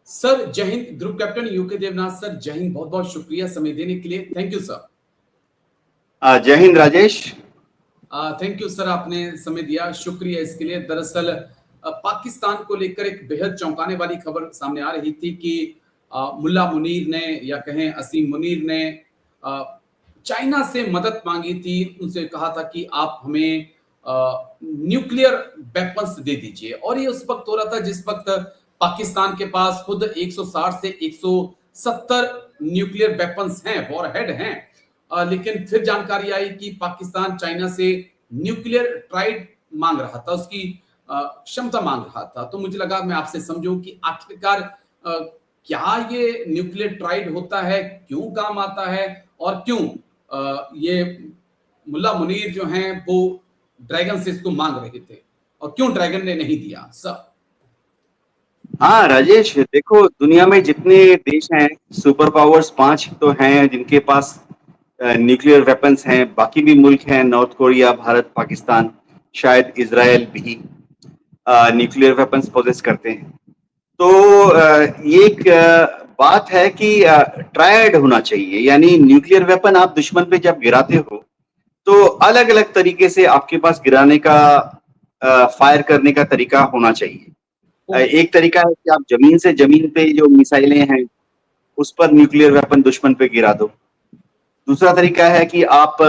Sir जय हिंद। Group captain UK Devnath sir, जय हिंद। बहुत बहुत शुक्रिया समय देने के लिए। Thank you sir. जय हिंद राजेश। थैंक यू सर, आपने समय दिया, शुक्रिया इसके लिए। दरअसल पाकिस्तान को लेकर एक बेहद चौंकाने वाली खबर सामने आ रही थी कि मुल्ला मुनीर ने या कहें असीम मुनीर ने चाइना से मदद मांगी थी। उनसे कहा था कि आप हमें न्यूक्लियर वेपन्स दे दीजिए, और ये उस वक्त हो रहा था जिस वक्त पाकिस्तान के पास खुद 160 से 170 न्यूक्लियर वेपन्स हैं, वॉरहेड हैं। लेकिन फिर जानकारी आई कि पाकिस्तान चाइना से न्यूक्लियर ट्राइड मांग रहा था, उसकी क्षमता मांग रहा था। तो मुझे लगा मैं आपसे समझूं कि आखिरकार क्या ये न्यूक्लियर ट्राइड होता है, क्यों काम आता है, और क्यों ये मुल्ला मुनीर जो हैं वो ड्रैगन से इसको मांग रहे थे, और क्यों ड्रैगन ने नहीं दिया सर? हाँ राजेश, देखो दुनिया में जितने देश हैं, सुपर पावर्स 5 तो हैं जिनके पास न्यूक्लियर वेपन्स हैं। बाकी भी मुल्क हैं, नॉर्थ कोरिया, भारत, पाकिस्तान, शायद इजराइल भी न्यूक्लियर वेपन्स पोजेस करते हैं। तो ये एक बात है कि ट्रायड होना चाहिए, यानी न्यूक्लियर वेपन आप दुश्मन पे जब गिराते हो तो अलग अलग तरीके से आपके पास गिराने का फायर करने का तरीका होना चाहिए। एक तरीका है कि आप जमीन से जमीन पे जो मिसाइलें हैं उस पर न्यूक्लियर वेपन दुश्मन पे गिरा दो। दूसरा तरीका है कि आप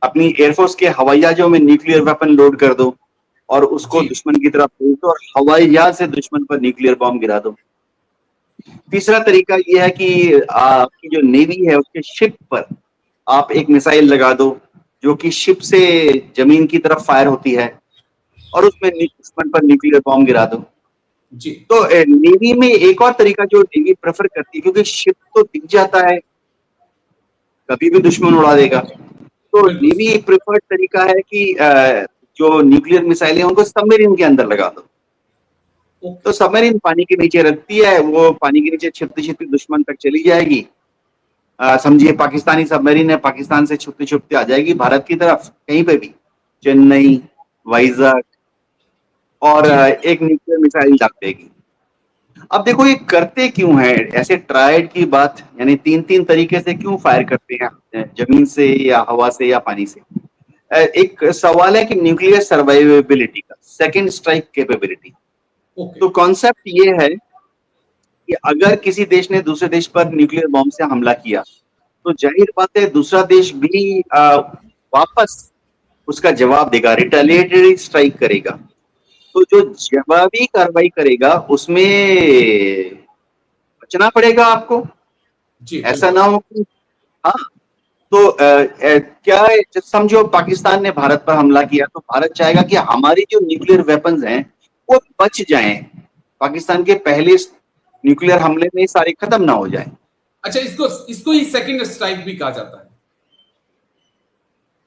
अपनी एयरफोर्स के हवाई जहाजों में न्यूक्लियर वेपन लोड कर दो और उसको दुश्मन की तरफ भेज दो और हवाई जहाज से दुश्मन पर न्यूक्लियर बॉम्ब गिरा दो। तीसरा तरीका यह है कि आपकी जो नेवी है उसके शिप पर आप एक मिसाइल लगा दो जो कि शिप से जमीन की तरफ फायर होती है और उसमें दुश्मन पर न्यूक्लियर बॉम्ब गिरा दो। जी। तो नेवी में एक और तरीका जो नेवी प्रेफर करती है, क्योंकि शिप तो दिख जाता है, कभी भी दुश्मन उड़ा देगा, तो नेवी प्रेफर्ड तरीका है कि जो न्यूक्लियर मिसाइल है उनको सबमरीन के अंदर लगा दो। तो सबमरीन पानी के नीचे रखती है, वो पानी के नीचे छिपते छिपते दुश्मन तक चली जाएगी। समझिए पाकिस्तानी सबमरीन है, पाकिस्तान से छुपते छुपते आ जाएगी भारत की तरफ, कहीं पे भी, चेन्नई, वाइजैक, और एक न्यूक्लियर मिसाइल डाल देगी। अब देखो ये करते क्यों है ऐसे ट्रायड की बात, यानी तीन तीन तरीके से क्यों फायर करते हैं, जमीन से या हवा से या पानी से। एक सवाल है कि न्यूक्लियर सर्वाइवेबिलिटी का, सेकेंड स्ट्राइक कैपेबिलिटी। तो कॉन्सेप्ट ये है कि अगर किसी देश ने दूसरे देश पर न्यूक्लियर बॉम्ब से हमला किया तो जाहिर बात है दूसरा देश भी वापस उसका जवाब देगा, रिटेलिएटरी स्ट्राइक करेगा। तो जो जवाबी कार्रवाई करेगा उसमें बचना पड़ेगा आपको। ऐसा ना हो कि हाँ, तो क्या समझो पाकिस्तान ने भारत पर हमला किया तो भारत चाहेगा कि हमारी जो न्यूक्लियर वेपन्स हैं वो बच जाएं, पाकिस्तान के पहले न्यूक्लियर हमले में सारे खत्म ना हो जाए। अच्छा, इसको ही सेकंड स्ट्राइक भी कहा जाता है।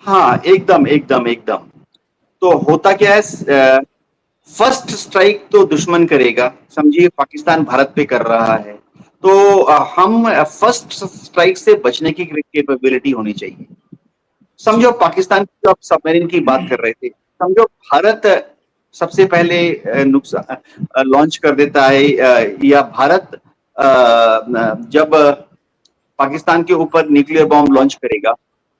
हाँ एकदम एकदम एकदम। तो होता क्या है, फर्स्ट स्ट्राइक तो दुश्मन करेगा, समझिए पाकिस्तान भारत पे कर रहा है, तो हम फर्स्ट स्ट्राइक से बचने की कैपेबिलिटी होनी चाहिए। समझो पाकिस्तान की, आप सबमरीन की बात कर रहे थे, समझो भारत सबसे पहले नुकसान लॉन्च कर देता है, या भारत जब पाकिस्तान के ऊपर न्यूक्लियर बॉम्ब लॉन्च करेगा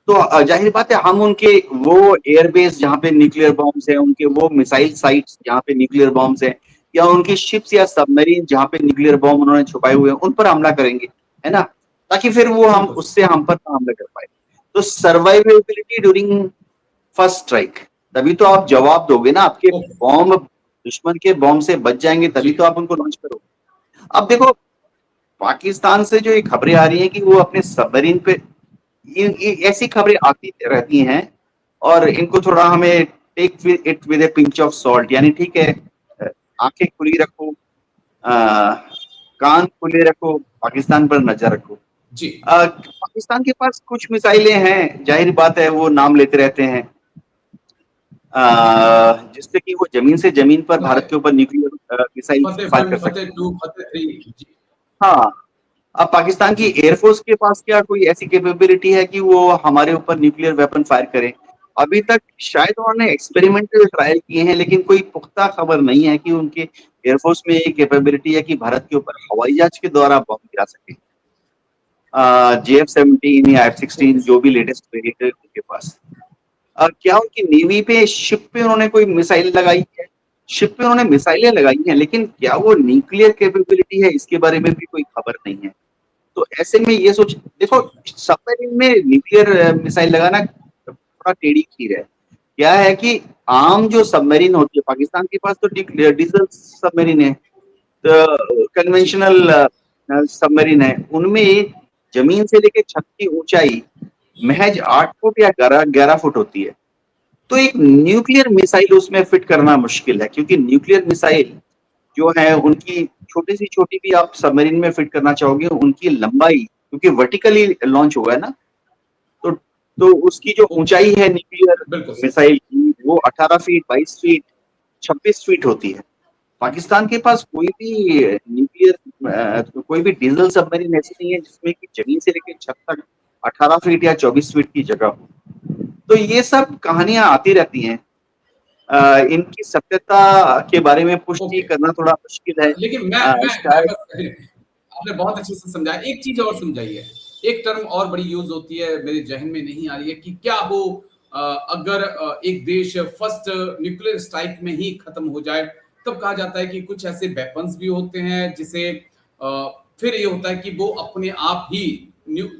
तो जाहिर बात है हम उनके वो एयरबेस जहां पे न्यूक्लियर बॉम्ब्स हैं, उनके वो मिसाइल साइट्स जहां पे न्यूक्लियर बॉम्ब्स हैं, या उनकी शिप्स या सबमरीन जहां पे न्यूक्लियर बॉम्ब उन्होंने छुपाए हुए हैं, उन पर हमला करेंगे, है ना, ताकि फिर वो हम उससे हम पर हमला कर पाए। तो सर्वाइवेबिलिटी ड्यूरिंग फर्स्ट स्ट्राइक, तभी तो आप जवाब दोगे ना, आपके बॉम्ब दुश्मन के बॉम्ब से बच जाएंगे तभी तो आप उनको लॉन्च करोगे। अब देखो पाकिस्तान से जो ये खबरें आ रही हैं कि वो अपने सबमरीन पे, ये ऐसी खबरें आती रहती हैं और इनको थोड़ा हमें take it with a pinch of salt, यानी ठीक है आंखें खुली रखो, कान खुले रखो, पाकिस्तान पर नजर रखो। जी। पाकिस्तान के पास कुछ मिसाइलें हैं, जाहिर बात है वो नाम लेते रहते हैं, जिससे कि वो जमीन से जमीन पर भारत के ऊपर न्यूक्लियर मिसाइल फायर कर सकते हैं। हाँ, अब पाकिस्तान की एयरफोर्स के पास क्या कोई ऐसी कैपेबिलिटी है कि वो हमारे ऊपर न्यूक्लियर वेपन फायर करे? अभी तक शायद उन्होंने एक्सपेरिमेंटल ट्रायल किए हैं, लेकिन कोई पुख्ता खबर नहीं है कि उनके एयरफोर्स में ये कैपेबिलिटी है कि भारत के ऊपर हवाई जहाज के द्वारा बम गिरा सके। JF-17 या F-16 जो भी लेटेस्ट वेरिएंट है उनके पास। क्या उनकी नेवी पे, शिप पे उन्होंने कोई मिसाइल लगाई है? शिप पे उन्होंने मिसाइलें लगाई हैं, लेकिन क्या वो न्यूक्लियर कैपेबिलिटी है, इसके बारे में भी कोई खबर नहीं है। तो ऐसे में ये सोच, देखो सबमरीन में न्यूक्लियर मिसाइल लगाना थोड़ा टेढ़ी खीर है। क्या है कि आम जो सबमरीन होती है, पाकिस्तान के पास तो डीजल सबमरीन है, तो कन्वेंशनल सबमरीन है, उनमें जमीन से लेकर छत की ऊंचाई महज 8 फुट या 11 फुट होती है। तो एक न्यूक्लियर मिसाइल उसमें फिट करना मुश्किल है, क्योंकि न्यूक्लियर मिसाइल जो है उनकी छोटी से छोटी भी आप सबमरीन में फिट करना चाहोगे, उनकी लंबाई, क्योंकि वर्टिकली लॉन्च हुआ है ना, तो उसकी जो ऊंचाई है न्यूक्लियर बिल्कुल सर। मिसाइल की, वो 18 फीट, 22 फीट, 26 फीट होती है। पाकिस्तान के पास कोई भी न्यूक्लियर कोई भी डीजल सबमरीन ऐसी नहीं है जिसमें कि जमीन से लेकर छत तक 18 फीट या 24 फीट की जगह हो। तो ये सब कहानियां आती रहती हैं। इनकी सत्यता के बारे में पुष्टि ओके। करना थोड़ा मुश्किल है। लेकिन मैं शायद बस आपने बहुत अच्छे से समझाया। एक चीज और समझाइए, एक टर्म और बड़ी यूज होती है, मेरे जहन में नहीं आ रही है कि क्या हो अगर एक देश फर्स्ट न्यूक्लियर स्ट्राइक में ही खत्म हो जाए, तब कहा जाता है कि कुछ ऐसे वेपन्स भी होते हैं जिसे फिर ये होता है कि वो अपने आप ही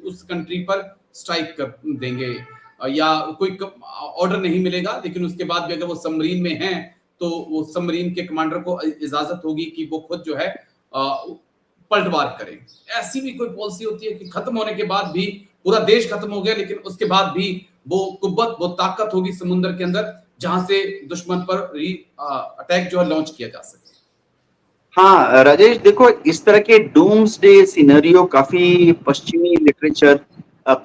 उस कंट्री पर स्ट्राइक कर देंगे, या कोई ऑर्डर नहीं मिलेगा, लेकिन उसके बाद भी अगर वो सबमरीन में हैं तो वो सबमरीन के कमांडर को इजाजत होगी कि वो खुद जो है पलटवार करें। ऐसी भी कोई पॉलिसी होती है कि खत्म होने के बाद भी पूरा देश खत्म हो गया, लेकिन उसके बाद भी वो कुव्वत, वो ताकत होगी समुद्र के अंदर जहां से दुश्मन पर अटैक जो है लॉन्च किया जा सके। हाँ राजेश, देखो इस तरह के डूम्सडे सिनेरियो काफी पश्चिमी लिटरेचर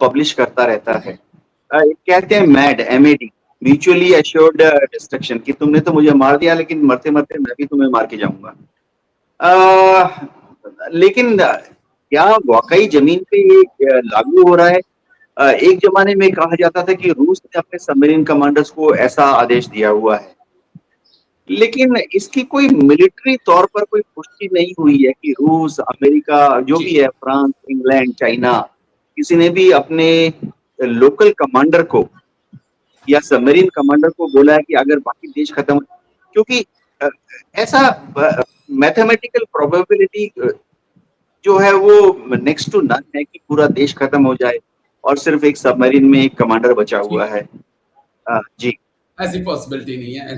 पब्लिश करता रहता है। कहते हैं mad, MAD, mutually assured destruction, कि तुमने तो मुझे मार दिया, लेकिन मरते मरते मैं भी तुम्हें मार के जाऊंगा। लेकिन क्या वाकई जमीन पे ये लागू हो रहा है? एक जमाने में कहा जाता था कि रूस ने अपने सबमरीन कमांडर्स को ऐसा आदेश दिया हुआ है, लेकिन इसकी कोई मिलिट्री तौर पर कोई पुष्टि नहीं हुई है कि रूस, अमेरिका, जो जी। भी है, फ्रांस, इंग्लैंड, चाइना, किसी ने भी अपने लोकल कमांडर को या सबमरीन कमांडर को बोला है कि अगर बाकी देश खत्म, क्योंकि अ, ऐसा मैथमेटिकल प्रोबेबिलिटी जो है वो नेक्स्ट टू नन है कि पूरा देश खत्म हो जाए और सिर्फ एक सबमरीन में एक कमांडर बचा जी, हुआ है। जी। ऐसी पॉसिबिलिटी नहीं है।